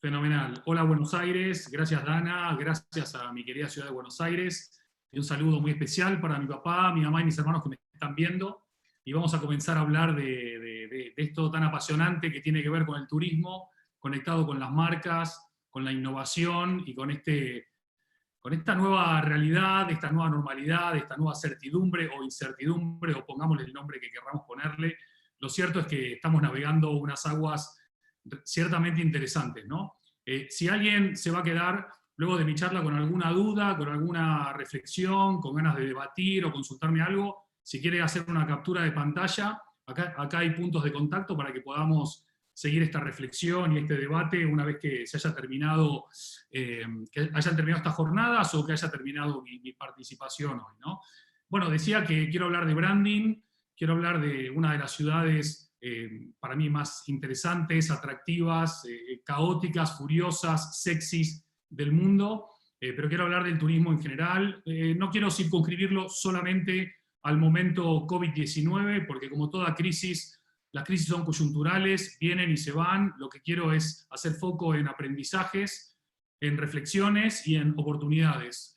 Fenomenal. Hola Buenos Aires, gracias Dana, gracias a mi querida ciudad de Buenos Aires. Y un saludo muy especial para mi papá, mi mamá y mis hermanos que me están viendo. Y vamos a comenzar a hablar de esto tan apasionante que tiene que ver con el turismo, conectado con las marcas, con la innovación y con esta nueva realidad, esta nueva normalidad, esta nueva certidumbre o incertidumbre, o pongámosle el nombre que queramos ponerle. Lo cierto es que estamos navegando unas aguas ciertamente interesantes, ¿no? Si alguien se va a quedar luego de mi charla con alguna duda, con alguna reflexión, con ganas de debatir o consultarme algo, si quiere hacer una captura de pantalla, acá hay puntos de contacto para que podamos seguir esta reflexión y este debate una vez que se haya terminado, que hayan terminado estas jornadas o que haya terminado mi participación hoy, ¿no? Bueno, decía que quiero hablar de branding, quiero hablar de una de las ciudades para mí más interesantes, atractivas, caóticas, furiosas, sexys del mundo, pero quiero hablar del turismo en general. No quiero circunscribirlo solamente al momento COVID-19, porque como toda crisis, las crisis son coyunturales, vienen y se van. Lo que quiero es hacer foco en aprendizajes, en reflexiones y en oportunidades.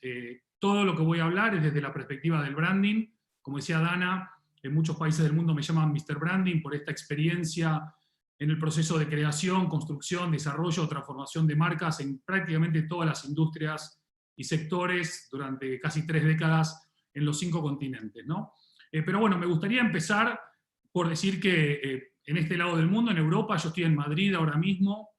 Todo lo que voy a hablar es desde la perspectiva del branding. Como decía Dana, en muchos países del mundo me llaman Mr. Branding por esta experiencia en el proceso de creación, construcción, desarrollo, transformación de marcas en prácticamente todas las industrias y sectores durante casi 3 décadas en los 5 continentes, ¿no? Pero bueno, me gustaría empezar por decir que en este lado del mundo, en Europa, yo estoy en Madrid ahora mismo,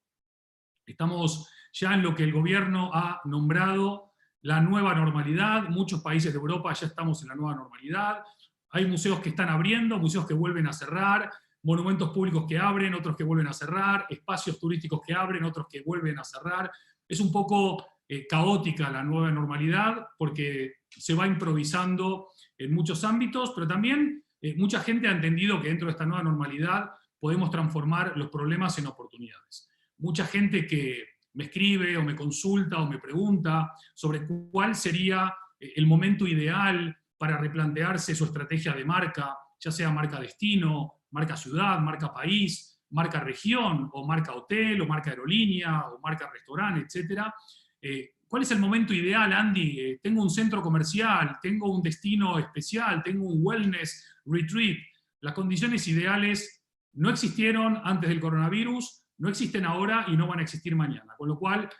estamos ya en lo que el gobierno ha nombrado la nueva normalidad, muchos países de Europa ya estamos en la nueva normalidad, hay museos que están abriendo, museos que vuelven a cerrar, monumentos públicos que abren, otros que vuelven a cerrar, espacios turísticos que abren, otros que vuelven a cerrar. Es un poco caótica la nueva normalidad porque se va improvisando en muchos ámbitos, pero también mucha gente ha entendido que dentro de esta nueva normalidad podemos transformar los problemas en oportunidades. Mucha gente que me escribe o me consulta o me pregunta sobre cuál sería el momento ideal para replantearse su estrategia de marca, ya sea marca destino, marca ciudad, marca país, marca región, o marca hotel, o marca aerolínea, o marca restaurante, etc. ¿Cuál es el momento ideal, Andy? Tengo un centro comercial, tengo un destino especial, tengo un wellness retreat. Las condiciones ideales no existieron antes del coronavirus, no existen ahora y no van a existir mañana. Con lo cual,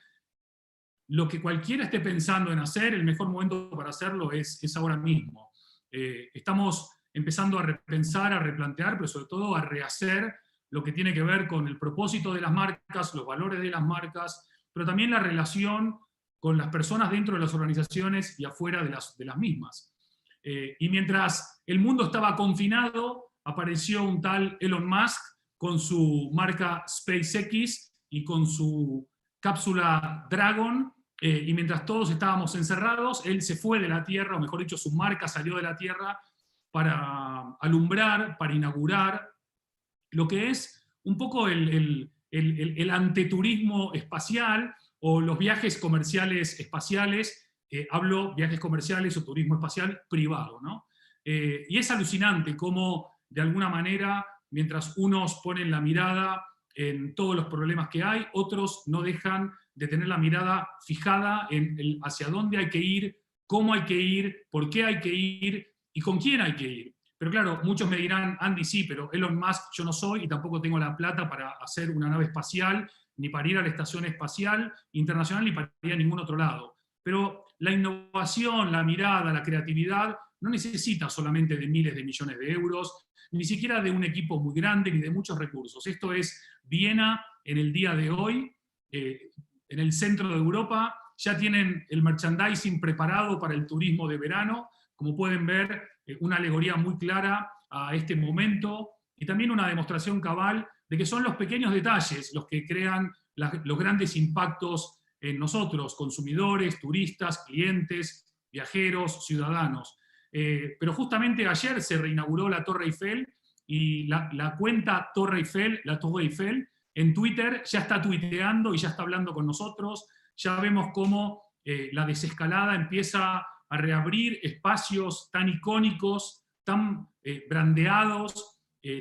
lo que cualquiera esté pensando en hacer, el mejor momento para hacerlo es ahora mismo. Estamos empezando a repensar, a replantear, pero sobre todo a rehacer lo que tiene que ver con el propósito de las marcas, los valores de las marcas, pero también la relación con las personas dentro de las organizaciones y afuera de las mismas. Y mientras el mundo estaba confinado, apareció un tal Elon Musk con su marca SpaceX y con su cápsula Dragon, y mientras todos estábamos encerrados, él se fue de la Tierra, o mejor dicho, su marca salió de la Tierra para alumbrar, para inaugurar lo que es un poco el anteturismo espacial o los viajes comerciales espaciales. Hablo viajes comerciales o turismo espacial privado, ¿no? Y es alucinante cómo, de alguna manera, mientras unos ponen la mirada en todos los problemas que hay, otros no dejan de tener la mirada fijada en hacia dónde hay que ir, cómo hay que ir, por qué hay que ir y con quién hay que ir. Pero claro, muchos me dirán, Andy, sí, pero Elon Musk yo no soy y tampoco tengo la plata para hacer una nave espacial, ni para ir a la Estación Espacial Internacional, ni para ir a ningún otro lado. Pero la innovación, la mirada, la creatividad no necesita solamente de miles de millones de euros, ni siquiera de un equipo muy grande, ni de muchos recursos. Esto es Viena en el día de hoy, en el centro de Europa, ya tienen el merchandising preparado para el turismo de verano, como pueden ver, una alegoría muy clara a este momento, y también una demostración cabal de que son los pequeños detalles los que crean los grandes impactos en nosotros, consumidores, turistas, clientes, viajeros, ciudadanos. Pero justamente ayer se reinauguró la Torre Eiffel, y la cuenta Torre Eiffel, la Torre Eiffel, en Twitter ya está tuiteando y ya está hablando con nosotros. Ya vemos cómo la desescalada empieza a reabrir espacios tan icónicos, tan brandeados,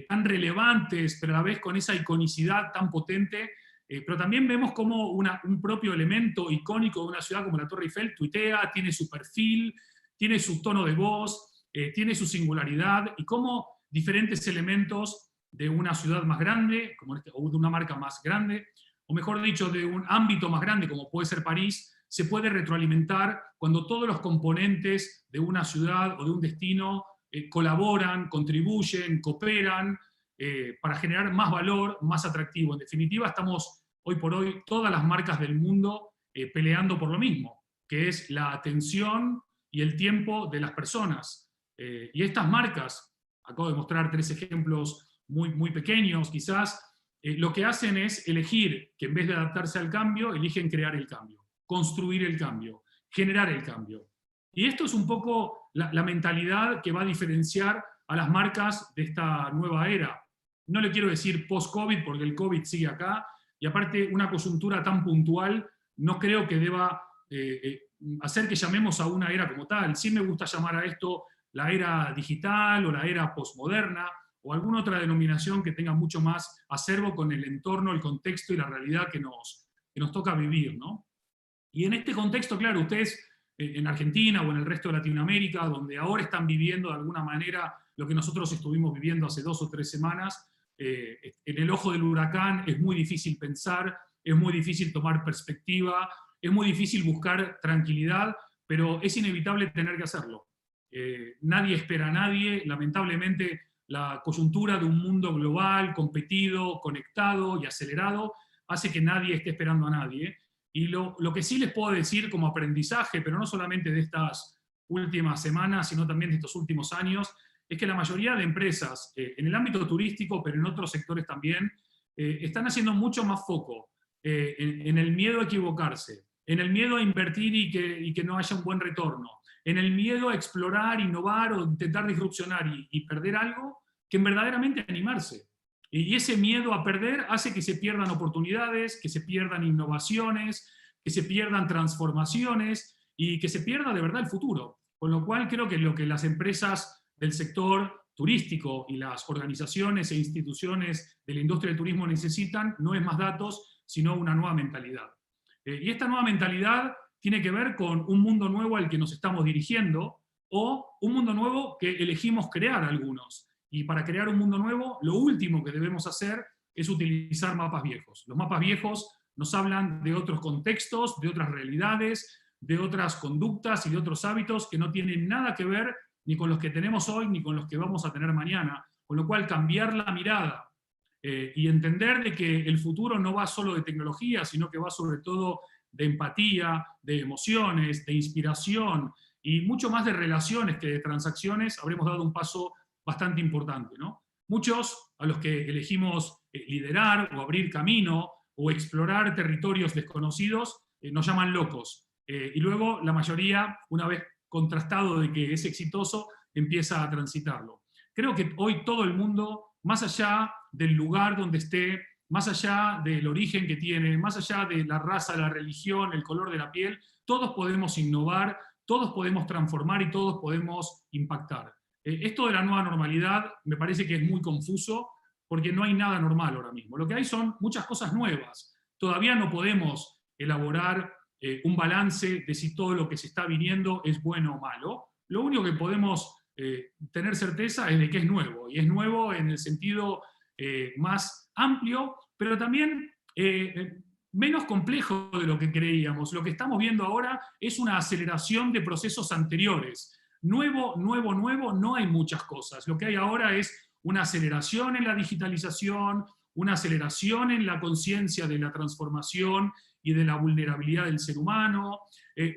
tan relevantes, pero a la vez con esa iconicidad tan potente pero también vemos cómo un propio elemento icónico de una ciudad como la Torre Eiffel tuitea, tiene su perfil, tiene su tono de voz, tiene su singularidad, y cómo diferentes elementos de una ciudad más grande, o de una marca más grande, o mejor dicho, de un ámbito más grande como puede ser París, se puede retroalimentar cuando todos los componentes de una ciudad o de un destino colaboran, contribuyen, cooperan, para generar más valor, más atractivo. En definitiva, estamos hoy por hoy todas las marcas del mundo peleando por lo mismo, que es la atención y el tiempo de las personas. Y estas marcas, acabo de mostrar 3 ejemplos muy pequeños quizás, lo que hacen es elegir que en vez de adaptarse al cambio, eligen crear el cambio, construir el cambio, generar el cambio. Y esto es un poco la mentalidad que va a diferenciar a las marcas de esta nueva era. No le quiero decir post-COVID, porque el COVID sigue acá, y aparte una coyuntura tan puntual no creo que deba hacer que llamemos a una era como tal. Sí me gusta llamar a esto la era digital o la era postmoderna, o alguna otra denominación que tenga mucho más acervo con el entorno, el contexto y la realidad que nos toca vivir, ¿no? Y en este contexto, claro, ustedes en Argentina o en el resto de Latinoamérica, donde ahora están viviendo de alguna manera lo que nosotros estuvimos viviendo hace 2 o 3 semanas, en el ojo del huracán es muy difícil pensar, es muy difícil tomar perspectiva, es muy difícil buscar tranquilidad, pero es inevitable tener que hacerlo. Nadie espera a nadie, lamentablemente la coyuntura de un mundo global, competido, conectado y acelerado, hace que nadie esté esperando a nadie. Y lo que sí les puedo decir como aprendizaje, pero no solamente de estas últimas semanas, sino también de estos últimos años, es que la mayoría de empresas, en el ámbito turístico, pero en otros sectores también, están haciendo mucho más foco en el miedo a equivocarse, en el miedo a invertir y que no haya un buen retorno, en el miedo a explorar, innovar o intentar disrupcionar y perder algo, que en verdaderamente animarse. Y ese miedo a perder hace que se pierdan oportunidades, que se pierdan innovaciones, que se pierdan transformaciones y que se pierda de verdad el futuro. Con lo cual creo que lo que las empresas del sector turístico y las organizaciones e instituciones de la industria del turismo necesitan no es más datos, sino una nueva mentalidad. Y esta nueva mentalidad tiene que ver con un mundo nuevo al que nos estamos dirigiendo, o un mundo nuevo que elegimos crear algunos. Y para crear un mundo nuevo, lo último que debemos hacer es utilizar mapas viejos. Los mapas viejos nos hablan de otros contextos, de otras realidades, de otras conductas y de otros hábitos que no tienen nada que ver ni con los que tenemos hoy, ni con los que vamos a tener mañana. Con lo cual, cambiar la mirada y entender de que el futuro no va solo de tecnología, sino que va sobre todo de empatía, de emociones, de inspiración, y mucho más de relaciones que de transacciones, habremos dado un paso bastante importante, ¿no? Muchos a los que elegimos liderar o abrir camino o explorar territorios desconocidos nos llaman locos. Y luego la mayoría, una vez contrastado de que es exitoso, empieza a transitarlo. Creo que hoy todo el mundo, más allá del lugar donde esté, más allá del origen que tiene, más allá de la raza, la religión, el color de la piel, todos podemos innovar, todos podemos transformar y todos podemos impactar. Esto de la nueva normalidad me parece que es muy confuso porque no hay nada normal ahora mismo. Lo que hay son muchas cosas nuevas. Todavía no podemos elaborar un balance de si todo lo que se está viniendo es bueno o malo. Lo único que podemos tener certeza es de que es nuevo, y es nuevo en el sentido más amplio, pero también menos complejo de lo que creíamos. Lo que estamos viendo ahora es una aceleración de procesos anteriores. Nuevo, no hay muchas cosas. Lo que hay ahora es una aceleración en la digitalización, una aceleración en la conciencia de la transformación y de la vulnerabilidad del ser humano,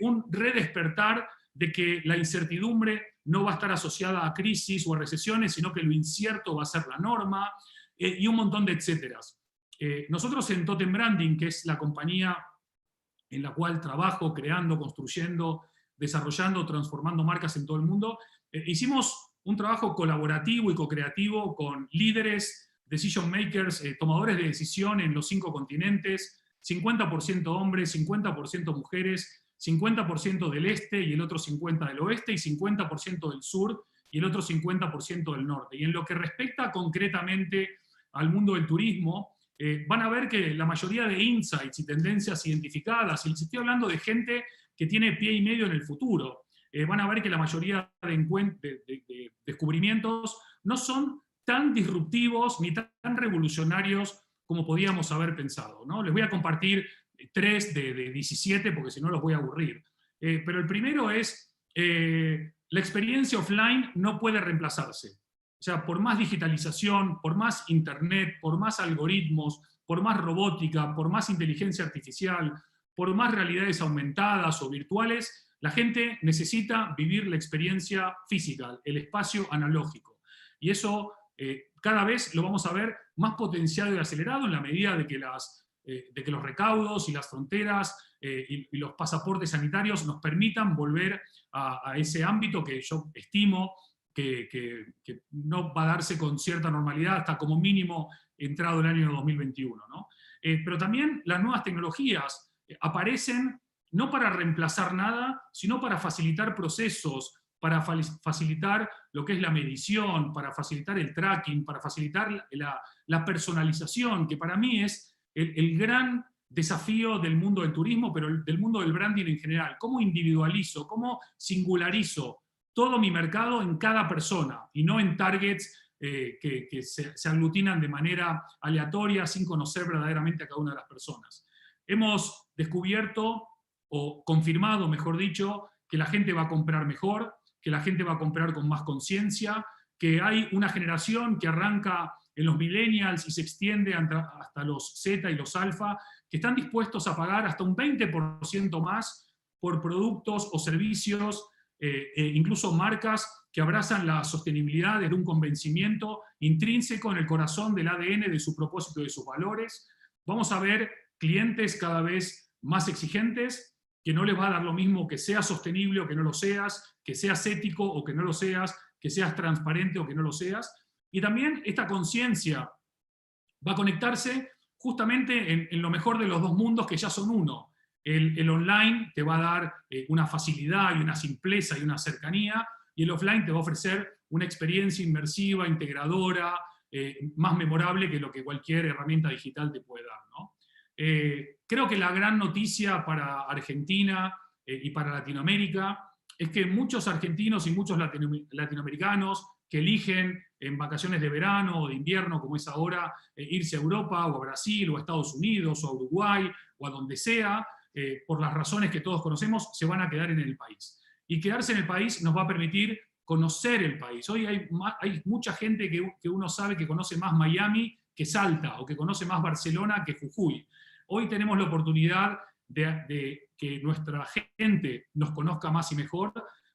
un redespertar de que la incertidumbre no va a estar asociada a crisis o a recesiones, sino que lo incierto va a ser la norma, y un montón de etcéteras. Nosotros en Totem Branding, que es la compañía en la cual trabajo, creando, construyendo, desarrollando, transformando marcas en todo el mundo, hicimos un trabajo colaborativo y co-creativo con líderes, decision makers, tomadores de decisión en los 5 continentes, 50% hombres, 50% mujeres, 50% del este y el otro 50% del oeste, y 50% del sur y el otro 50% del norte. Y en lo que respecta concretamente al mundo del turismo, van a ver que la mayoría de insights y tendencias identificadas, y les estoy hablando de gente que tiene pie y medio en el futuro, van a ver que la mayoría de descubrimientos no son tan disruptivos ni tan revolucionarios como podíamos haber pensado, ¿no? Les voy a compartir 3 de 17 porque si no los voy a aburrir. Pero el primero es, la experiencia offline no puede reemplazarse. O sea, por más digitalización, por más internet, por más algoritmos, por más robótica, por más inteligencia artificial, por más realidades aumentadas o virtuales, la gente necesita vivir la experiencia física, el espacio analógico. Y eso cada vez lo vamos a ver más potenciado y acelerado en la medida de que los recaudos y las fronteras y los pasaportes sanitarios nos permitan volver a ese ámbito que yo estimo que no va a darse con cierta normalidad hasta como mínimo entrado el año 2021, ¿no? Pero también las nuevas tecnologías aparecen no para reemplazar nada, sino para facilitar procesos, para facilitar lo que es la medición, para facilitar el tracking, para facilitar la personalización, que para mí es el gran desafío del mundo del turismo, pero del mundo del branding en general. ¿Cómo individualizo? ¿Cómo singularizo todo mi mercado en cada persona y no en targets que se aglutinan de manera aleatoria sin conocer verdaderamente a cada una de las personas? Hemos descubierto, o confirmado, mejor dicho, que la gente va a comprar mejor, que la gente va a comprar con más conciencia, que hay una generación que arranca en los millennials y se extiende hasta los Z y los alfa, que están dispuestos a pagar hasta un 20% más por productos o servicios, incluso marcas que abrazan la sostenibilidad desde un convencimiento intrínseco en el corazón del ADN de su propósito y de sus valores. Vamos a ver clientes cada vez más exigentes, que no les va a dar lo mismo que seas sostenible o que no lo seas, que seas ético o que no lo seas, que seas transparente o que no lo seas. Y también esta conciencia va a conectarse justamente en lo mejor de los dos mundos que ya son uno. El online te va a dar una facilidad y una simpleza y una cercanía, y el offline te va a ofrecer una experiencia inmersiva, integradora, más memorable que lo que cualquier herramienta digital te puede dar, ¿no? Creo que la gran noticia para Argentina y para Latinoamérica es que muchos argentinos y muchos latinoamericanos que eligen en vacaciones de verano o de invierno, como es ahora, irse a Europa o a Brasil o a Estados Unidos o a Uruguay o a donde sea, por las razones que todos conocemos, se van a quedar en el país. Y quedarse en el país nos va a permitir conocer el país. Hoy hay mucha gente que uno sabe que conoce más Miami que Salta, o que conoce más Barcelona que Jujuy. Hoy tenemos la oportunidad de que nuestra gente nos conozca más y mejor,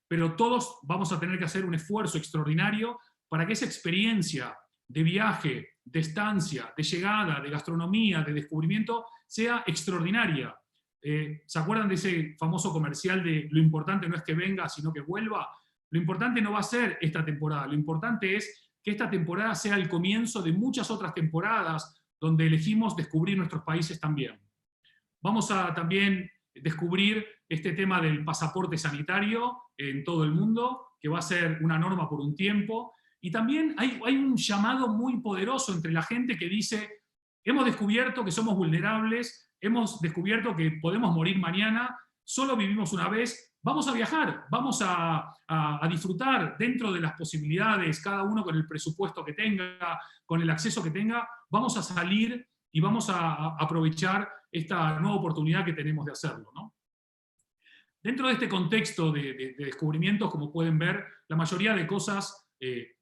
pero todos vamos a tener que hacer un esfuerzo extraordinario para que esa experiencia de viaje, de estancia, de llegada, de gastronomía, de descubrimiento, sea extraordinaria. ¿Se acuerdan de ese famoso comercial de lo importante no es que venga, sino que vuelva? Lo importante no va a ser esta temporada, lo importante es que esta temporada sea el comienzo de muchas otras temporadas donde elegimos descubrir nuestros países también. Vamos a también descubrir este tema del pasaporte sanitario en todo el mundo, que va a ser una norma por un tiempo. Y también hay un llamado muy poderoso entre la gente que dice, hemos descubierto que somos vulnerables, hemos descubierto que podemos morir mañana, solo vivimos una vez, vamos a viajar, vamos a disfrutar dentro de las posibilidades, cada uno con el presupuesto que tenga, con el acceso que tenga, vamos a salir y vamos a aprovechar esta nueva oportunidad que tenemos de hacerlo, ¿no? Dentro de este contexto de descubrimientos, como pueden ver, la mayoría de cosas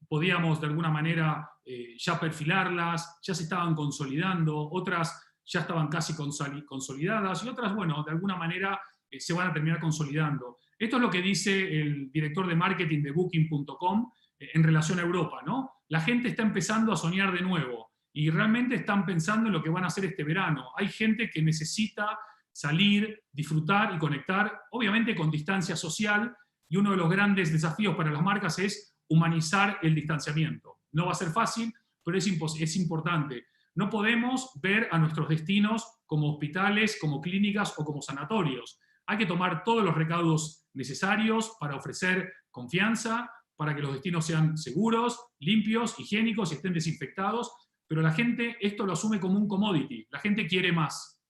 podíamos de alguna manera ya perfilarlas, ya se estaban consolidando, otras ya estaban casi consolidadas y otras, bueno, de alguna manera se van a terminar consolidando. Esto es lo que dice el director de marketing de Booking.com en relación a Europa, ¿no? La gente está empezando a soñar de nuevo y realmente están pensando en lo que van a hacer este verano. Hay gente que necesita salir, disfrutar y conectar, obviamente con distancia social, y uno de los grandes desafíos para las marcas es humanizar el distanciamiento. No va a ser fácil, pero es importante. No podemos ver a nuestros destinos como hospitales, como clínicas o como sanatorios. Hay que tomar todos los recaudos necesarios para ofrecer confianza, para que los destinos sean seguros, limpios, higiénicos y estén desinfectados, pero la gente esto lo asume como un commodity, la gente quiere más.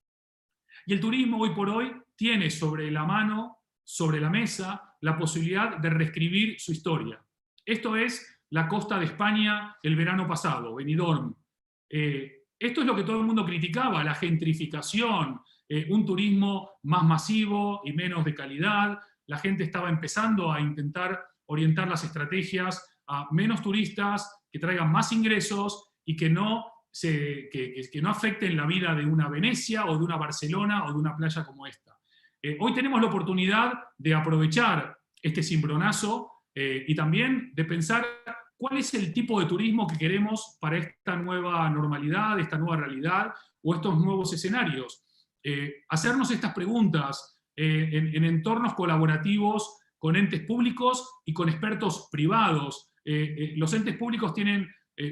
Y el turismo hoy por hoy tiene sobre la mano, sobre la mesa, la posibilidad de reescribir su historia. Esto es la costa de España el verano pasado, Benidorm. Esto es lo que todo el mundo criticaba, la gentrificación, un turismo más masivo y menos de calidad. La gente estaba empezando a intentar orientar las estrategias a menos turistas, que traigan más ingresos y que no afecten la vida de una Venecia o de una Barcelona o de una playa como esta. Hoy tenemos la oportunidad de aprovechar este cimbronazo y también de pensar cuál es el tipo de turismo que queremos para esta nueva normalidad, esta nueva realidad o estos nuevos escenarios. Hacernos estas preguntas en entornos colaborativos con entes públicos y con expertos privados. Los entes públicos tienen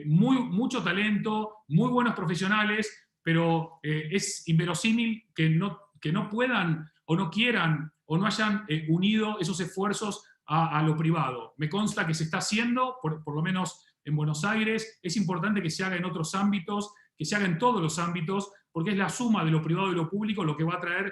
mucho talento, muy buenos profesionales, pero es inverosímil que no puedan o no quieran o no hayan unido esos esfuerzos a lo privado. Me consta que se está haciendo, por lo menos en Buenos Aires. Es importante que se haga en otros ámbitos, que se haga en todos los ámbitos, porque es la suma de lo privado y lo público lo que va a traer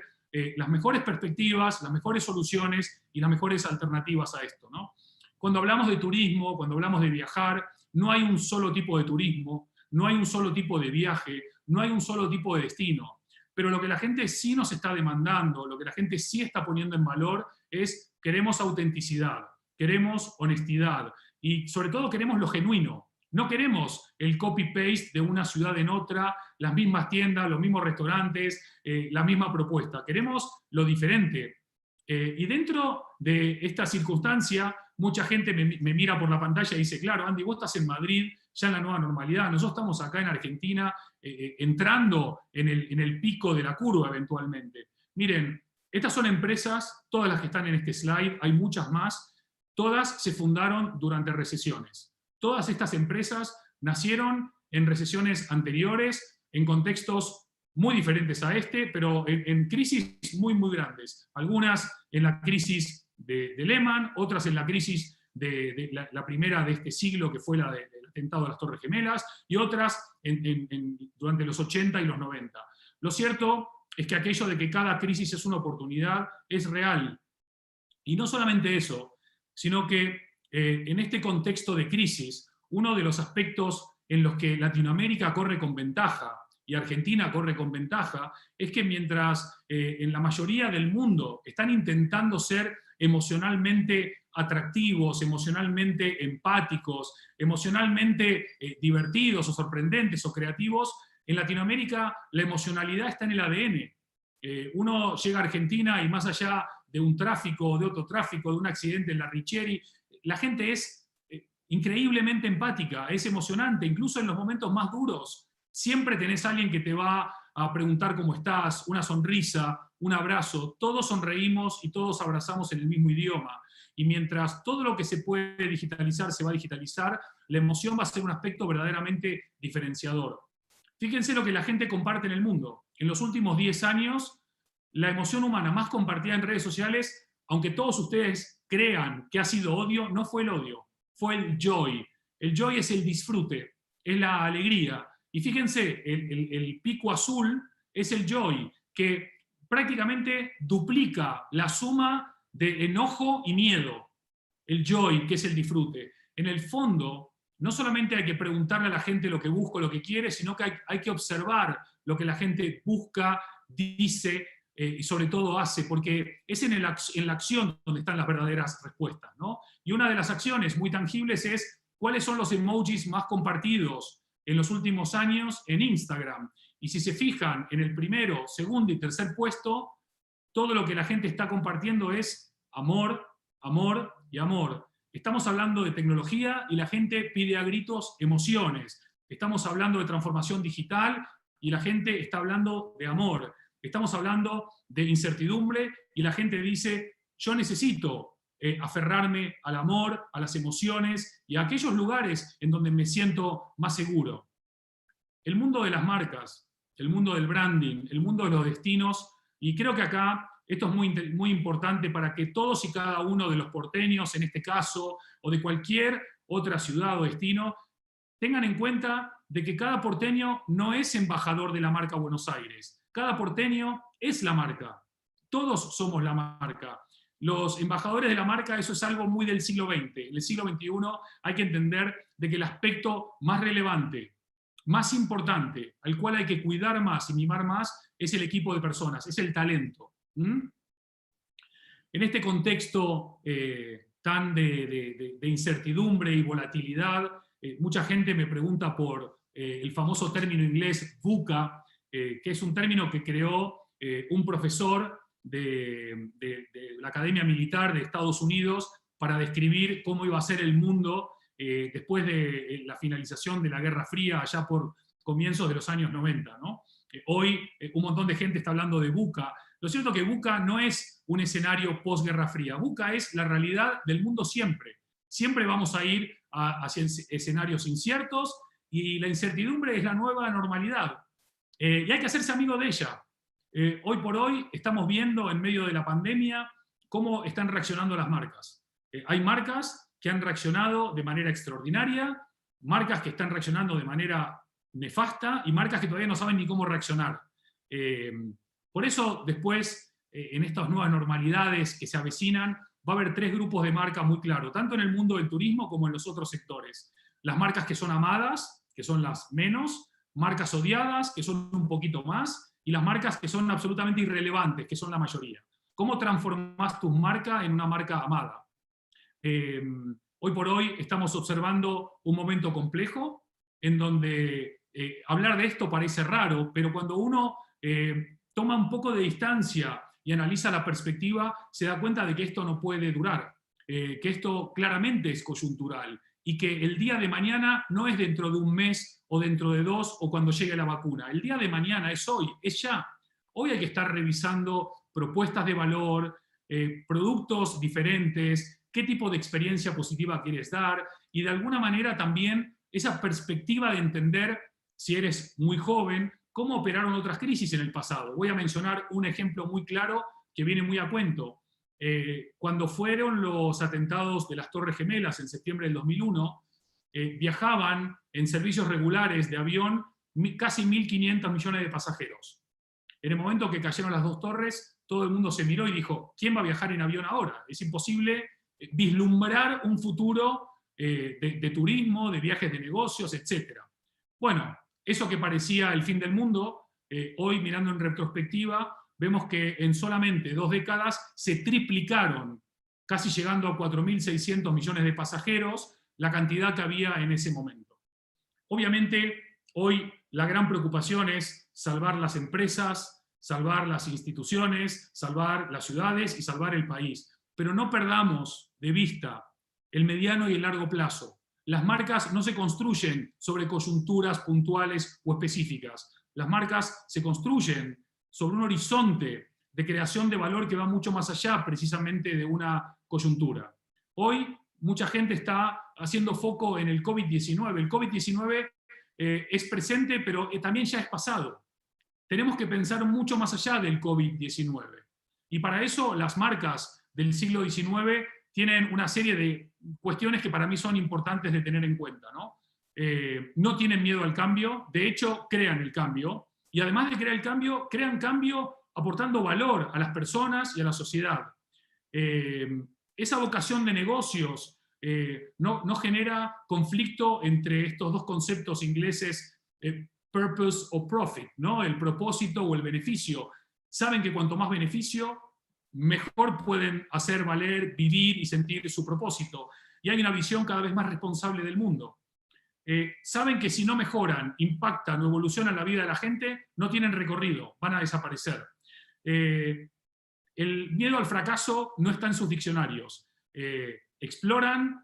las mejores perspectivas, las mejores soluciones y las mejores alternativas a esto, ¿no? Cuando hablamos de turismo, cuando hablamos de viajar, no hay un solo tipo de turismo, no hay un solo tipo de viaje, no hay un solo tipo de destino. Pero lo que la gente sí nos está demandando, lo que la gente sí está poniendo en valor es: queremos autenticidad, queremos honestidad y sobre todo queremos lo genuino. No queremos el copy-paste de una ciudad en otra, las mismas tiendas, los mismos restaurantes, la misma propuesta. Queremos lo diferente. Y dentro de esta circunstancia, mucha gente me mira por la pantalla y dice: claro, Andy, vos estás en Madrid, ya en la nueva normalidad, nosotros estamos acá en Argentina, entrando en el pico de la curva eventualmente. Miren, estas son empresas, todas las que están en este slide, hay muchas más, todas se fundaron durante recesiones. Todas estas empresas nacieron en recesiones anteriores, en contextos muy diferentes a este, pero en crisis muy, muy grandes. Algunas en la crisis de Lehman, otras en la crisis de la primera de este siglo, que fue la del atentado a las Torres Gemelas, y otras durante los 80 y los 90. Lo cierto es que aquello de que cada crisis es una oportunidad es real. Y no solamente eso, sino que en este contexto de crisis, uno de los aspectos en los que Latinoamérica corre con ventaja y Argentina corre con ventaja es que mientras en la mayoría del mundo están intentando ser emocionalmente atractivos, emocionalmente empáticos, emocionalmente divertidos o sorprendentes o creativos, en Latinoamérica la emocionalidad está en el ADN. Uno llega a Argentina y más allá de un tráfico, de otro tráfico, de un accidente en la Richieri, la gente es increíblemente empática, es emocionante, incluso en los momentos más duros. Siempre tenés a alguien que te va a preguntar cómo estás, una sonrisa, un abrazo. Todos sonreímos y todos abrazamos en el mismo idioma. Y mientras todo lo que se puede digitalizar se va a digitalizar, la emoción va a ser un aspecto verdaderamente diferenciador. Fíjense lo que la gente comparte en el mundo. En los últimos 10 años, la emoción humana más compartida en redes sociales, aunque todos ustedes crean que ha sido odio, no fue el odio, fue el joy. El joy es el disfrute, es la alegría. Y fíjense, el pico azul es el joy, que prácticamente duplica la suma de enojo y miedo. El joy, que es el disfrute. En el fondo, no solamente hay que preguntarle a la gente lo que busca, lo que quiere, sino que hay que observar lo que la gente busca, dice y sobre todo hace, porque es en la acción donde están las verdaderas respuestas, ¿no? Y una de las acciones muy tangibles es cuáles son los emojis más compartidos en los últimos años en Instagram. Y si se fijan en el primero, segundo y tercer puesto, todo lo que la gente está compartiendo es amor, amor y amor. Estamos hablando de tecnología y la gente pide a gritos emociones. Estamos hablando de transformación digital y la gente está hablando de amor. Estamos hablando de incertidumbre y la gente dice: yo necesito aferrarme al amor, a las emociones y a aquellos lugares en donde me siento más seguro. El mundo de las marcas, el mundo del branding, el mundo de los destinos, y creo que acá esto es muy importante para que todos y cada uno de los porteños, en este caso, o de cualquier otra ciudad o destino, tengan en cuenta de que cada porteño no es embajador de la marca Buenos Aires. Cada porteño es la marca. Todos somos la marca. Los embajadores de la marca, eso es algo muy del siglo XX. En el siglo XXI hay que entender de que el aspecto más relevante, más importante, al cual hay que cuidar más y mimar más, es el equipo de personas, es el talento. En este contexto tan de incertidumbre y volatilidad, mucha gente me pregunta por el famoso término inglés VUCA, que es un término que creó un profesor de la Academia Militar de Estados Unidos para describir cómo iba a ser el mundo después de la finalización de la Guerra Fría, allá por comienzos de los años 90, ¿no? Hoy un montón de gente está hablando de VUCA. Lo cierto es que VUCA no es un escenario post-Guerra Fría. VUCA es la realidad del mundo siempre. Siempre vamos a ir hacia escenarios inciertos y la incertidumbre es la nueva normalidad. Y hay que hacerse amigo de ella. Hoy por hoy estamos viendo en medio de la pandemia cómo están reaccionando las marcas. Hay marcas que han reaccionado de manera extraordinaria, marcas que están reaccionando de manera nefasta y marcas que todavía no saben ni cómo reaccionar. Por eso después, en estas nuevas normalidades que se avecinan, va a haber tres grupos de marcas muy claros, tanto en el mundo del turismo como en los otros sectores. Las marcas que son amadas, que son las menos, marcas odiadas, que son un poquito más, y las marcas que son absolutamente irrelevantes, que son la mayoría. ¿Cómo transformás tu marca en una marca amada? Hoy por hoy estamos observando un momento complejo, en donde hablar de esto parece raro, pero cuando uno toma un poco de distancia y analiza la perspectiva, se da cuenta de que esto no puede durar, que esto claramente es coyuntural, y que el día de mañana no es dentro de un mes o dentro de 2 o cuando llegue la vacuna. El día de mañana es hoy, es ya. Hoy hay que estar revisando propuestas de valor, productos diferentes, qué tipo de experiencia positiva quieres dar, y de alguna manera también esa perspectiva de entender, si eres muy joven, cómo operaron otras crisis en el pasado. Voy a mencionar un ejemplo muy claro que viene muy a cuento. Cuando fueron los atentados de las Torres Gemelas en septiembre del 2001, viajaban en servicios regulares de avión casi 1.500 millones de pasajeros. En el momento que cayeron las dos torres, todo el mundo se miró y dijo, ¿quién va a viajar en avión ahora? Es imposible vislumbrar un futuro de turismo, de viajes de negocios, etc. Bueno, eso que parecía el fin del mundo, hoy mirando en retrospectiva, vemos que en solamente 2 décadas se triplicaron, casi llegando a 4.600 millones de pasajeros, la cantidad que había en ese momento. Obviamente, hoy la gran preocupación es salvar las empresas, salvar las instituciones, salvar las ciudades y salvar el país. Pero no perdamos de vista el mediano y el largo plazo. Las marcas no se construyen sobre coyunturas puntuales o específicas. Las marcas se construyen sobre un horizonte de creación de valor que va mucho más allá precisamente de una coyuntura. Hoy mucha gente está haciendo foco en el COVID-19. El COVID-19 es presente, pero también ya es pasado. Tenemos que pensar mucho más allá del COVID-19. Y para eso las marcas del siglo XIX tienen una serie de cuestiones que para mí son importantes de tener en cuenta, ¿no? No tienen miedo al cambio, de hecho crean el cambio, y además de crear el cambio, crean cambio aportando valor a las personas y a la sociedad. Esa vocación de negocios no genera conflicto entre estos dos conceptos ingleses, purpose o profit, ¿no? El propósito o el beneficio. Saben que cuanto más beneficio, mejor pueden hacer valer, vivir y sentir su propósito. Y hay una visión cada vez más responsable del mundo. Saben que si no mejoran, impactan o evolucionan la vida de la gente, no tienen recorrido, van a desaparecer. El miedo al fracaso no está en sus diccionarios. Exploran,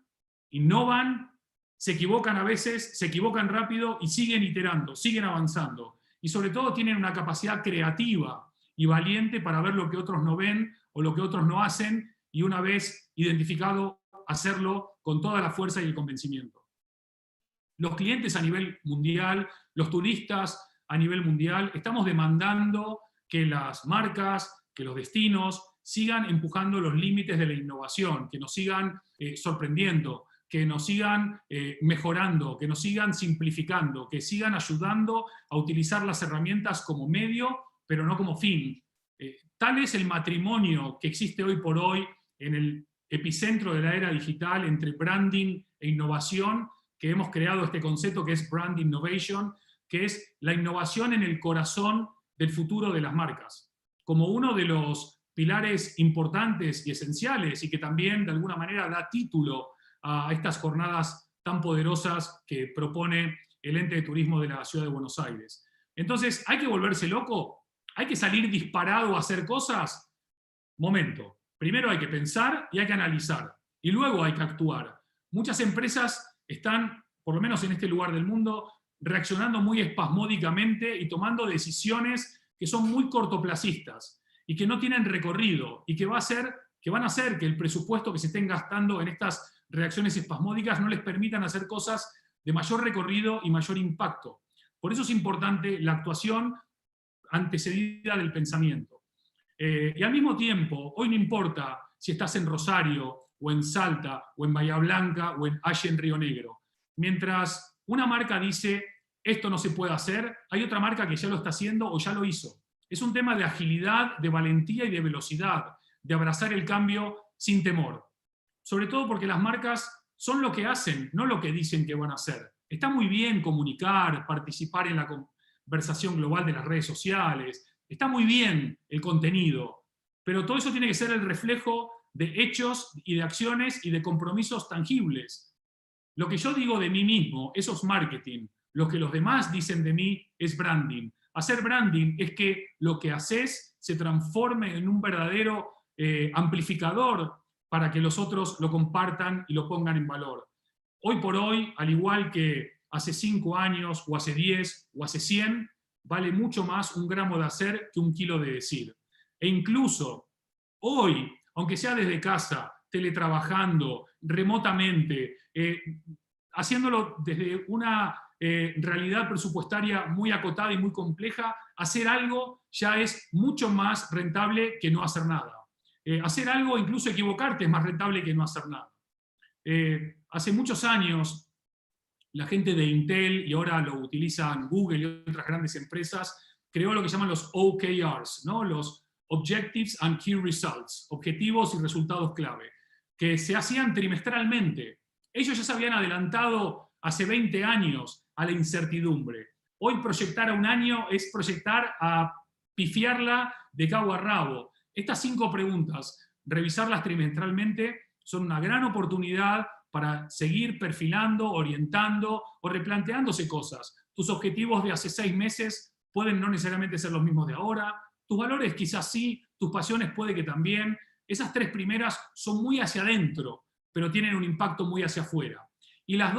innovan, se equivocan a veces, se equivocan rápido y siguen iterando, siguen avanzando. Y sobre todo tienen una capacidad creativa y valiente para ver lo que otros no ven o lo que otros no hacen, y una vez identificado, hacerlo con toda la fuerza y el convencimiento. Los clientes a nivel mundial, los turistas a nivel mundial, estamos demandando que las marcas, que los destinos sigan empujando los límites de la innovación, que nos sigan sorprendiendo, que nos sigan mejorando, que nos sigan simplificando, que sigan ayudando a utilizar las herramientas como medio, pero no como fin. Tal es el matrimonio que existe hoy por hoy en el epicentro de la era digital entre branding e innovación, que hemos creado este concepto que es Brand Innovation, que es la innovación en el corazón del futuro de las marcas, como uno de los pilares importantes y esenciales, y que también de alguna manera da título a estas jornadas tan poderosas que propone el ente de turismo de la Ciudad de Buenos Aires. Entonces, ¿hay que volverse loco? ¿Hay que salir disparado a hacer cosas? Momento. Primero hay que pensar y hay que analizar, y luego hay que actuar. Muchas empresas están, por lo menos en este lugar del mundo, reaccionando muy espasmódicamente y tomando decisiones que son muy cortoplacistas y que no tienen recorrido, y que van a hacer que el presupuesto que se estén gastando en estas reacciones espasmódicas no les permitan hacer cosas de mayor recorrido y mayor impacto. Por eso es importante la actuación antecedida del pensamiento. Y al mismo tiempo, hoy no importa si estás en Rosario, o en Salta, o en Bahía Blanca, o en Aye en Río Negro. Mientras una marca dice, esto no se puede hacer, hay otra marca que ya lo está haciendo o ya lo hizo. Es un tema de agilidad, de valentía y de velocidad, de abrazar el cambio sin temor. Sobre todo porque las marcas son lo que hacen, no lo que dicen que van a hacer. Está muy bien comunicar, participar en la conversación global de las redes sociales, está muy bien el contenido, pero todo eso tiene que ser el reflejo de hechos y de acciones y de compromisos tangibles. Lo que yo digo de mí mismo, eso es marketing. Lo que los demás dicen de mí es branding. Hacer branding es que lo que haces se transforme en un verdadero amplificador para que los otros lo compartan y lo pongan en valor. Hoy por hoy, al igual que hace 5 años, o hace 10, o hace 100, vale mucho más un gramo de hacer que un kilo de decir. E incluso hoy, aunque sea desde casa, teletrabajando, remotamente, haciéndolo desde una realidad presupuestaria muy acotada y muy compleja, hacer algo ya es mucho más rentable que no hacer nada. Hacer algo, incluso equivocarte, es más rentable que no hacer nada. Hace muchos años, la gente de Intel, y ahora lo utilizan Google y otras grandes empresas, creó lo que llaman los OKRs, ¿no? Los Objectives and Key Results, objetivos y resultados clave, que se hacían trimestralmente. Ellos ya se habían adelantado hace 20 años a la incertidumbre. Hoy proyectar a un año es proyectar a pifiarla de cabo a rabo. Estas 5 preguntas, revisarlas trimestralmente, son una gran oportunidad para seguir perfilando, orientando o replanteándose cosas. Tus objetivos de hace 6 meses pueden no necesariamente ser los mismos de ahora, tus valores quizás sí, tus pasiones puede que también. Esas 3 primeras son muy hacia adentro, pero tienen un impacto muy hacia afuera. Y las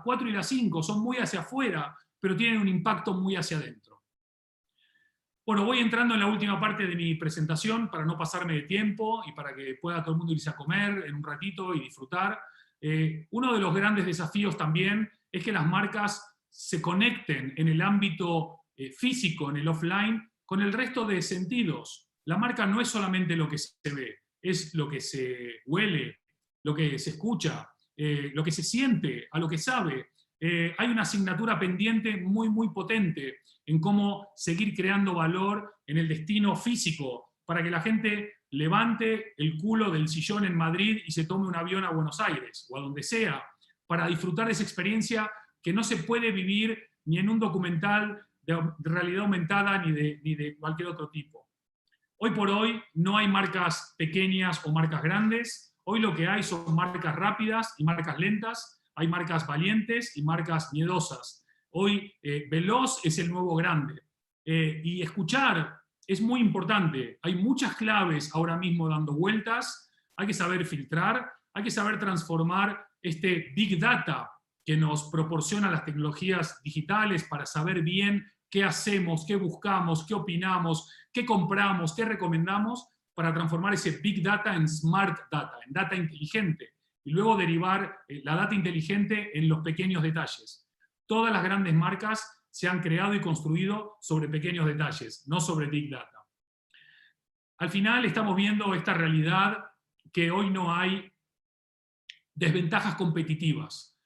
4 y las 5 son muy hacia afuera, pero tienen un impacto muy hacia adentro. Bueno, voy entrando en la última parte de mi presentación para no pasarme de tiempo y para que pueda todo el mundo irse a comer en un ratito y disfrutar. Uno de los grandes desafíos también es que las marcas se conecten en el ámbito físico, en el offline, con el resto de sentidos. La marca no es solamente lo que se ve, es lo que se huele, lo que se escucha, lo que se siente, a lo que sabe. Hay una asignatura pendiente muy, muy potente en cómo seguir creando valor en el destino físico, para que la gente levante el culo del sillón en Madrid y se tome un avión a Buenos Aires, o a donde sea, para disfrutar de esa experiencia que no se puede vivir ni en un documental de realidad aumentada ni de cualquier otro tipo. Hoy por hoy no hay marcas pequeñas o marcas grandes, hoy lo que hay son marcas rápidas y marcas lentas, hay marcas valientes y marcas miedosas. Hoy veloz es el nuevo grande. Y escuchar es muy importante. Hay muchas claves ahora mismo dando vueltas, hay que saber filtrar, hay que saber transformar este Big Data que nos proporciona las tecnologías digitales para saber bien qué hacemos, qué buscamos, qué opinamos, qué compramos, qué recomendamos, para transformar ese Big Data en Smart Data, en data inteligente, y luego derivar la data inteligente en los pequeños detalles. Todas las grandes marcas se han creado y construido sobre pequeños detalles, no sobre Big Data. Al final estamos viendo esta realidad que hoy no hay desventajas competitivas.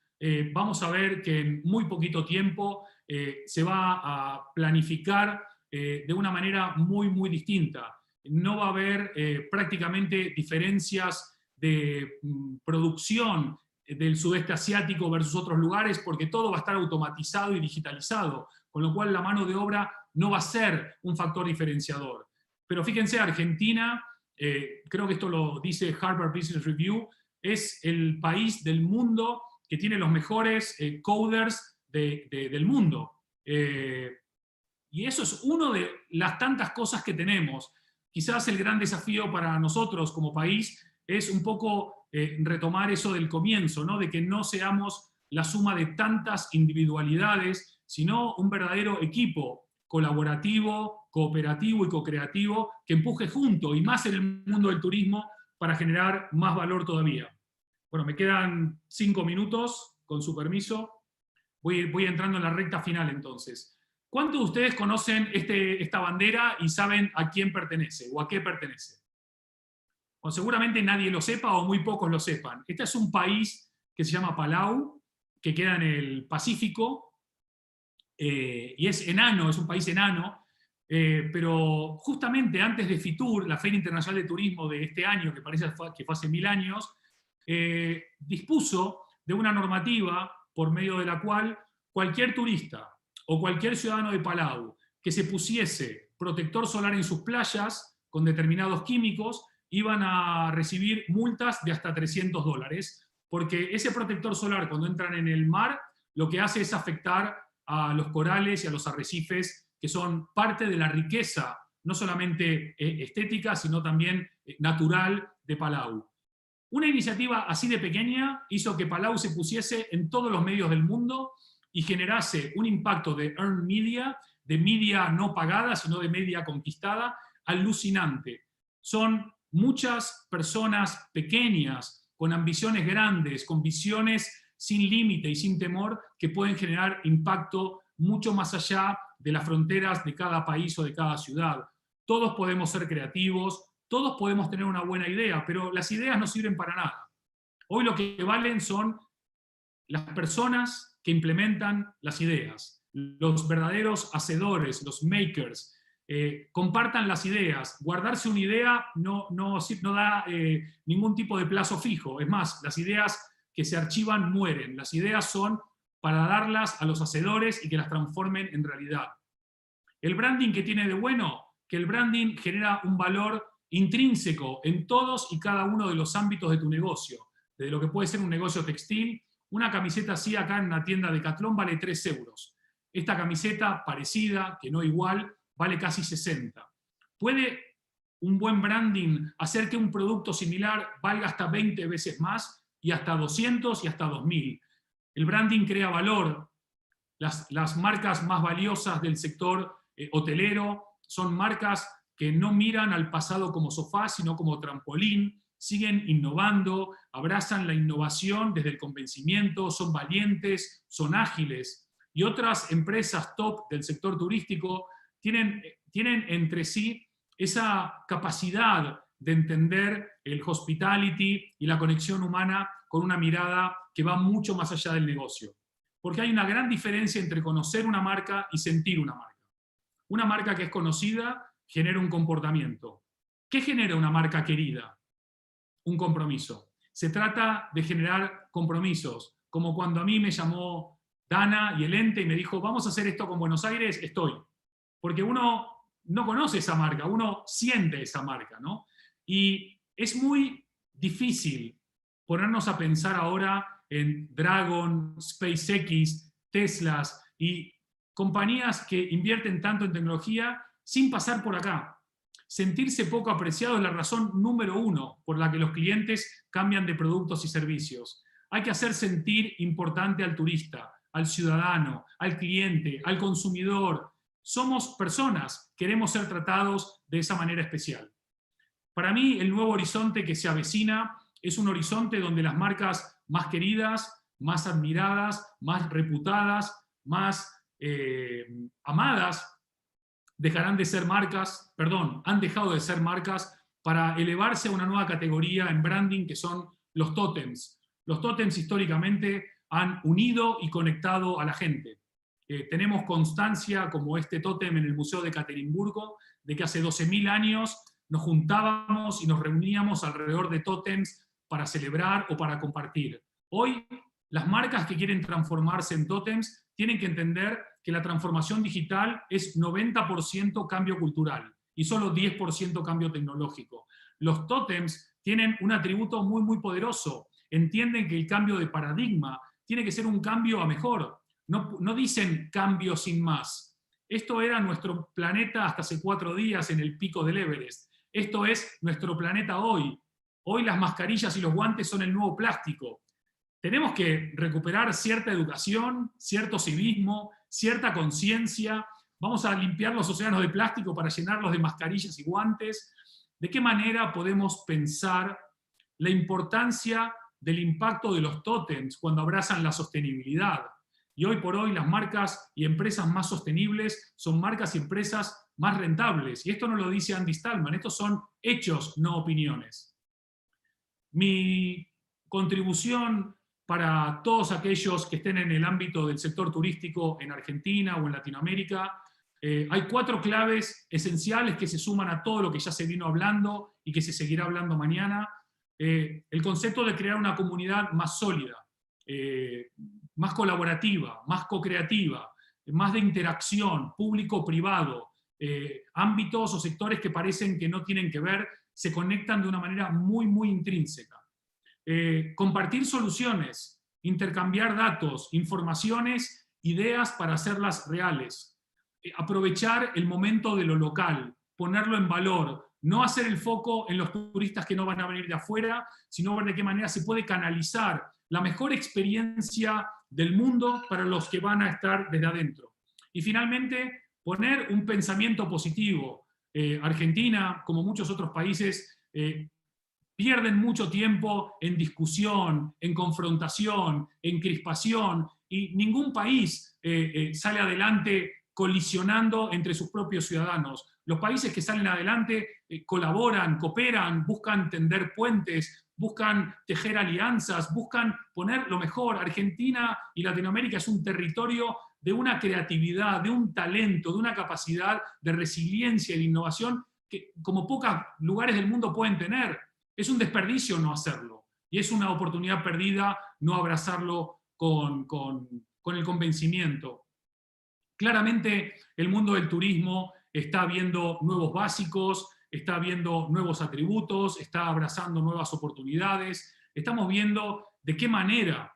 Vamos a ver que en muy poquito tiempo se va a planificar de una manera muy, muy distinta. No va a haber prácticamente diferencias de producción del sudeste asiático versus otros lugares, porque todo va a estar automatizado y digitalizado, con lo cual la mano de obra no va a ser un factor diferenciador. Pero fíjense, Argentina, creo que esto lo dice Harvard Business Review, es el país del mundo que tiene los mejores coders del mundo. Y eso es una de las tantas cosas que tenemos. Quizás el gran desafío para nosotros como país es un poco retomar eso del comienzo, ¿no? De que no seamos la suma de tantas individualidades, sino un verdadero equipo colaborativo, cooperativo y co-creativo que empuje junto, y más en el mundo del turismo, para generar más valor todavía. Bueno, me quedan 5 minutos, con su permiso. Voy entrando en la recta final entonces. ¿Cuántos de ustedes conocen esta bandera y saben a quién pertenece o a qué pertenece? O seguramente nadie lo sepa o muy pocos lo sepan. Este es un país que se llama Palau, que queda en el Pacífico, y es enano, es un país enano, pero justamente antes de FITUR, la Feria Internacional de Turismo de este año, que parece que fue hace 1000 años, dispuso de una normativa por medio de la cual cualquier turista o cualquier ciudadano de Palau que se pusiese protector solar en sus playas con determinados químicos iban a recibir multas de hasta $300, porque ese protector solar, cuando entran en el mar, lo que hace es afectar a los corales y a los arrecifes, que son parte de la riqueza, no solamente estética, sino también natural de Palau. Una iniciativa así de pequeña hizo que Palau se pusiese en todos los medios del mundo y generase un impacto de earned media, de media no pagada, sino de media conquistada, alucinante. Son muchas personas pequeñas, con ambiciones grandes, con visiones sin límite y sin temor, que pueden generar impacto mucho más allá de las fronteras de cada país o de cada ciudad. Todos podemos ser creativos, todos podemos tener una buena idea, pero las ideas no sirven para nada. Hoy lo que valen son las personas que implementan las ideas, los verdaderos hacedores, los makers. Compartan las ideas. Guardarse una idea no da ningún tipo de plazo fijo. Es más, las ideas que se archivan mueren. Las ideas son para darlas a los hacedores y que las transformen en realidad. El branding, que tiene de bueno, que el branding genera un valor intrínseco en todos y cada uno de los ámbitos de tu negocio. Desde lo que puede ser un negocio textil, una camiseta así acá en una tienda de Decathlon vale 3 euros. Esta camiseta parecida, que no igual, vale casi 60. ¿Puede un buen branding hacer que un producto similar valga hasta 20 veces más, y hasta 200 y hasta 2000? El branding crea valor. Las marcas más valiosas del sector hotelero son marcas que no miran al pasado como sofá, sino como trampolín, siguen innovando, abrazan la innovación desde el convencimiento, son valientes, son ágiles. Y otras empresas top del sector turístico tienen entre sí esa capacidad de entender el hospitality y la conexión humana con una mirada que va mucho más allá del negocio. Porque hay una gran diferencia entre conocer una marca y sentir una marca. Una marca que es conocida genera un comportamiento. ¿Qué genera una marca querida? Un compromiso. Se trata de generar compromisos, como cuando a mí me llamó Dana y el ente y me dijo, vamos a hacer esto con Buenos Aires, estoy. Porque uno no conoce esa marca, uno siente esa marca, ¿no? Y es muy difícil ponernos a pensar ahora en Dragon, SpaceX, Teslas y compañías que invierten tanto en tecnología sin pasar por acá. Sentirse poco apreciado es la razón número 1 por la que los clientes cambian de productos y servicios. Hay que hacer sentir importante al turista, al ciudadano, al cliente, al consumidor. Somos personas, queremos ser tratados de esa manera especial. Para mí, el nuevo horizonte que se avecina es un horizonte donde las marcas más queridas, más admiradas, más reputadas, más amadas, han dejado de ser marcas para elevarse a una nueva categoría en branding, que son los tótems, Los tótems históricamente han unido y conectado a la gente. Tenemos constancia, como este tótem en el Museo de Ekaterimburgo, de que hace 12.000 años nos juntábamos y nos reuníamos alrededor de tótems para celebrar o para compartir. Hoy, las marcas que quieren transformarse en tótems tienen que entender que la transformación digital es 90% cambio cultural y solo 10% cambio tecnológico. Los tótems tienen un atributo muy, muy poderoso. Entienden que el cambio de paradigma tiene que ser un cambio a mejor. No dicen cambio sin más. Esto era nuestro planeta hasta hace 4 días en el pico del Everest. Esto es nuestro planeta hoy. Hoy las mascarillas y los guantes son el nuevo plástico. Tenemos que recuperar cierta educación, cierto civismo, cierta conciencia. Vamos a limpiar los océanos de plástico para llenarlos de mascarillas y guantes. ¿De qué manera podemos pensar la importancia del impacto de los tótems cuando abrazan la sostenibilidad? Y hoy por hoy las marcas y empresas más sostenibles son marcas y empresas más rentables. Y esto no lo dice Andy Stallman, estos son hechos, no opiniones. Mi contribución para todos aquellos que estén en el ámbito del sector turístico en Argentina o en Latinoamérica, hay 4 claves esenciales que se suman a todo lo que ya se vino hablando y que se seguirá hablando mañana. El concepto de crear una comunidad más sólida, más colaborativa, más co-creativa, más de interacción, público-privado, ámbitos o sectores que parecen que no tienen que ver, se conectan de una manera muy, muy intrínseca. Compartir soluciones, intercambiar datos, informaciones, ideas para hacerlas reales. Aprovechar el momento de lo local, ponerlo en valor, no hacer el foco en los turistas que no van a venir de afuera, sino ver de qué manera se puede canalizar la mejor experiencia del mundo para los que van a estar desde adentro. Y finalmente, poner un pensamiento positivo. Argentina, como muchos otros países, pierden mucho tiempo en discusión, en confrontación, en crispación, y ningún país sale adelante colisionando entre sus propios ciudadanos. Los países que salen adelante colaboran, cooperan, buscan tender puentes, buscan tejer alianzas, buscan poner lo mejor. Argentina y Latinoamérica es un territorio de una creatividad, de un talento, de una capacidad de resiliencia y de innovación que como pocos lugares del mundo pueden tener. Es un desperdicio no hacerlo, y es una oportunidad perdida no abrazarlo con el convencimiento. Claramente el mundo del turismo está viendo nuevos básicos, está viendo nuevos atributos, está abrazando nuevas oportunidades. Estamos viendo de qué manera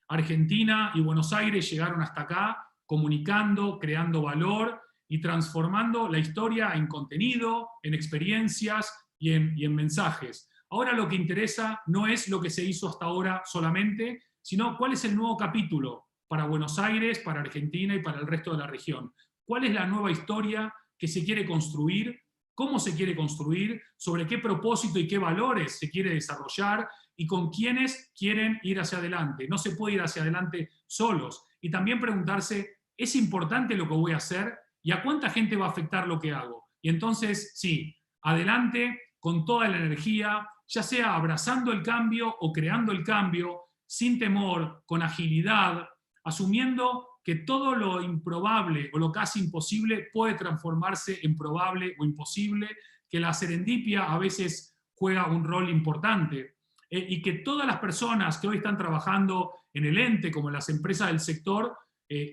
Argentina y Buenos Aires llegaron hasta acá, comunicando, creando valor y transformando la historia en contenido, en experiencias y en mensajes. Ahora lo que interesa no es lo que se hizo hasta ahora solamente, sino cuál es el nuevo capítulo para Buenos Aires, para Argentina y para el resto de la región. ¿Cuál es la nueva historia que se quiere construir? ¿Cómo se quiere construir? ¿Sobre qué propósito y qué valores se quiere desarrollar? ¿Y con quiénes quieren ir hacia adelante? No se puede ir hacia adelante solos. Y también preguntarse, ¿es importante lo que voy a hacer? ¿Y a cuánta gente va a afectar lo que hago? Y entonces, sí, adelante con toda la energía, ya sea abrazando el cambio o creando el cambio, sin temor, con agilidad, asumiendo que todo lo improbable o lo casi imposible puede transformarse en probable o imposible, que la serendipia a veces juega un rol importante, y que todas las personas que hoy están trabajando en el ente, como en las empresas del sector,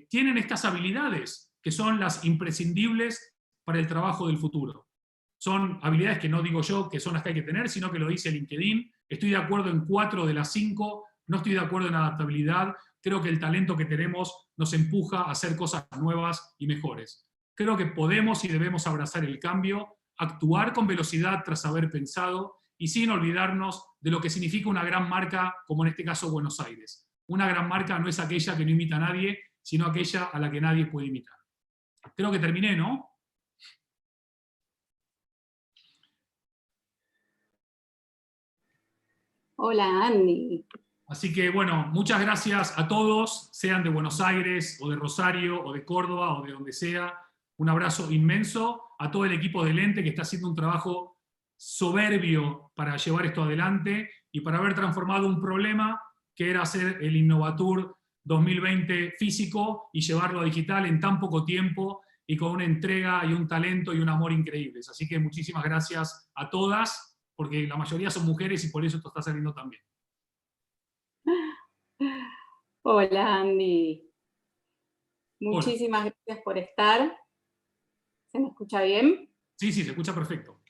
tienen estas habilidades que son las imprescindibles para el trabajo del futuro. Son habilidades que no digo yo que son las que hay que tener, sino que lo dice LinkedIn. Estoy de acuerdo en 4 de las 5, no estoy de acuerdo en adaptabilidad. Creo que el talento que tenemos nos empuja a hacer cosas nuevas y mejores. Creo que podemos y debemos abrazar el cambio, actuar con velocidad tras haber pensado y sin olvidarnos de lo que significa una gran marca, como en este caso Buenos Aires. Una gran marca no es aquella que no imita a nadie, sino aquella a la que nadie puede imitar. Creo que terminé, ¿no? Hola, Andy. Así que, bueno, muchas gracias a todos, sean de Buenos Aires, o de Rosario, o de Córdoba, o de donde sea. Un abrazo inmenso a todo el equipo del ente que está haciendo un trabajo soberbio para llevar esto adelante y para haber transformado un problema que era hacer el Innovatur 2020 físico y llevarlo a digital en tan poco tiempo y con una entrega y un talento y un amor increíbles. Así que muchísimas gracias a todas, porque la mayoría son mujeres y por eso esto está saliendo tan bien. Hola, Andy. Hola. Muchísimas gracias por estar. ¿Se me escucha bien? Sí, se escucha perfecto.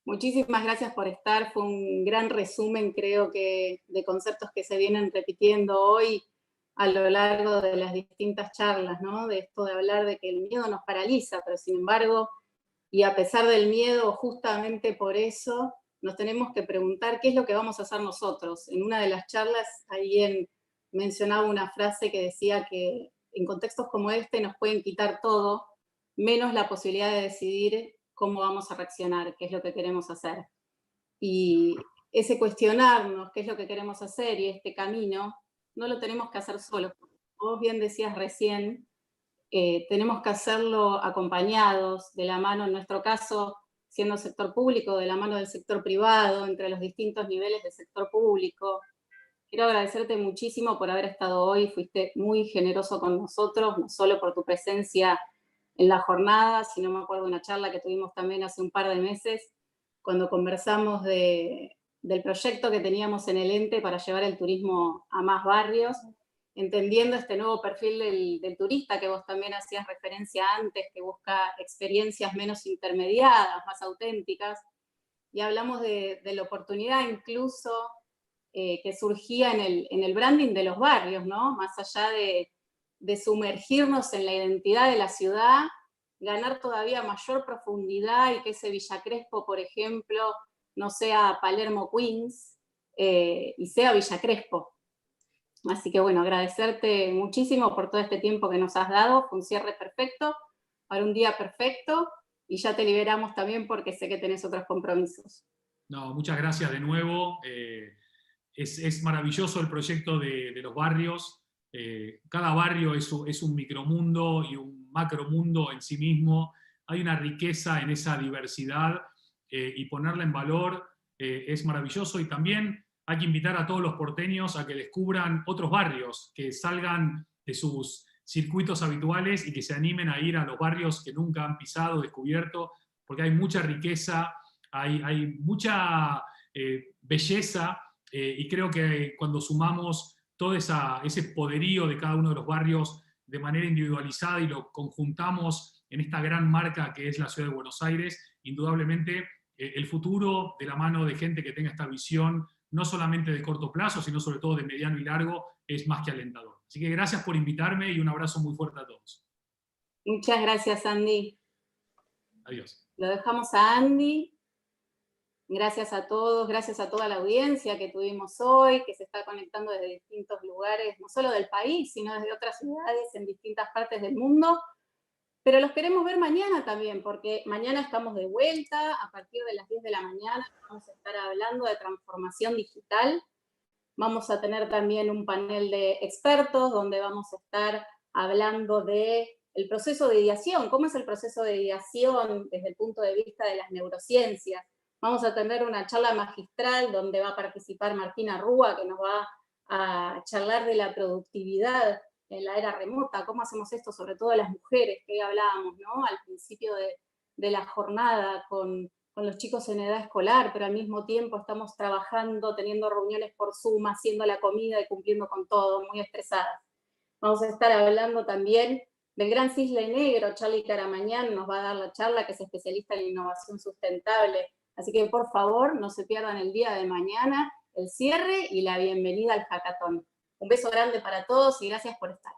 Muchísimas gracias por estar. Fue un gran resumen, creo que, de conceptos que se vienen repitiendo hoy a lo largo de las distintas charlas, ¿no? De esto de hablar de que el miedo nos paraliza, pero sin embargo, y a pesar del miedo, justamente por eso, nos tenemos que preguntar qué es lo que vamos a hacer nosotros. En una de las charlas, alguien mencionaba una frase que decía que en contextos como este nos pueden quitar todo, menos la posibilidad de decidir cómo vamos a reaccionar, qué es lo que queremos hacer. Y ese cuestionarnos qué es lo que queremos hacer y este camino, no lo tenemos que hacer solos. Vos bien decías recién, tenemos que hacerlo acompañados, de la mano, en nuestro caso, siendo sector público, de la mano del sector privado, entre los distintos niveles del sector público. Quiero agradecerte muchísimo por haber estado hoy, fuiste muy generoso con nosotros, no solo por tu presencia en la jornada, sino me acuerdo de una charla que tuvimos también hace un par de meses, cuando conversamos del proyecto que teníamos en el ente para llevar el turismo a más barrios, entendiendo este nuevo perfil del turista que vos también hacías referencia antes, que busca experiencias menos intermediadas, más auténticas, y hablamos de la oportunidad incluso que surgía en el branding de los barrios, ¿no? Más allá de sumergirnos en la identidad de la ciudad, ganar todavía mayor profundidad y que ese Villa Crespo, por ejemplo, no sea Palermo Queens y sea Villa Crespo. Así que bueno, agradecerte muchísimo por todo este tiempo que nos has dado, fue un cierre perfecto, para un día perfecto, y ya te liberamos también porque sé que tenés otros compromisos. No, muchas gracias de nuevo. Es maravilloso el proyecto de los barrios. Cada barrio es un micromundo y un macromundo en sí mismo. Hay una riqueza en esa diversidad y ponerla en valor es maravilloso. Y también hay que invitar a todos los porteños a que descubran otros barrios, que salgan de sus circuitos habituales y que se animen a ir a los barrios que nunca han pisado, descubierto, porque hay mucha riqueza, hay mucha belleza. Y creo que cuando sumamos todo ese poderío de cada uno de los barrios de manera individualizada y lo conjuntamos en esta gran marca que es la ciudad de Buenos Aires, indudablemente el futuro de la mano de gente que tenga esta visión, no solamente de corto plazo, sino sobre todo de mediano y largo, es más que alentador. Así que gracias por invitarme y un abrazo muy fuerte a todos. Muchas gracias, Andy. Adiós. Lo dejamos a Andy. Gracias a todos, gracias a toda la audiencia que tuvimos hoy, que se está conectando desde distintos lugares, no solo del país, sino desde otras ciudades en distintas partes del mundo. Pero los queremos ver mañana también, porque mañana estamos de vuelta, a partir de las 10 de la mañana vamos a estar hablando de transformación digital. Vamos a tener también un panel de expertos donde vamos a estar hablando del proceso de ideación, cómo es el proceso de ideación desde el punto de vista de las neurociencias. Vamos a tener una charla magistral donde va a participar Martina Rúa, que nos va a charlar de la productividad en la era remota, cómo hacemos esto, sobre todo las mujeres, que hablábamos, ¿no? Al principio de la jornada con los chicos en edad escolar, pero al mismo tiempo estamos trabajando, teniendo reuniones por Zoom, haciendo la comida y cumpliendo con todo, muy estresadas. Vamos a estar hablando también del gran Cisne Negro. Charlie Caramañán nos va a dar la charla, que es especialista en innovación sustentable. Así que por favor, no se pierdan el día de mañana, el cierre y la bienvenida al hackathon. Un beso grande para todos y gracias por estar.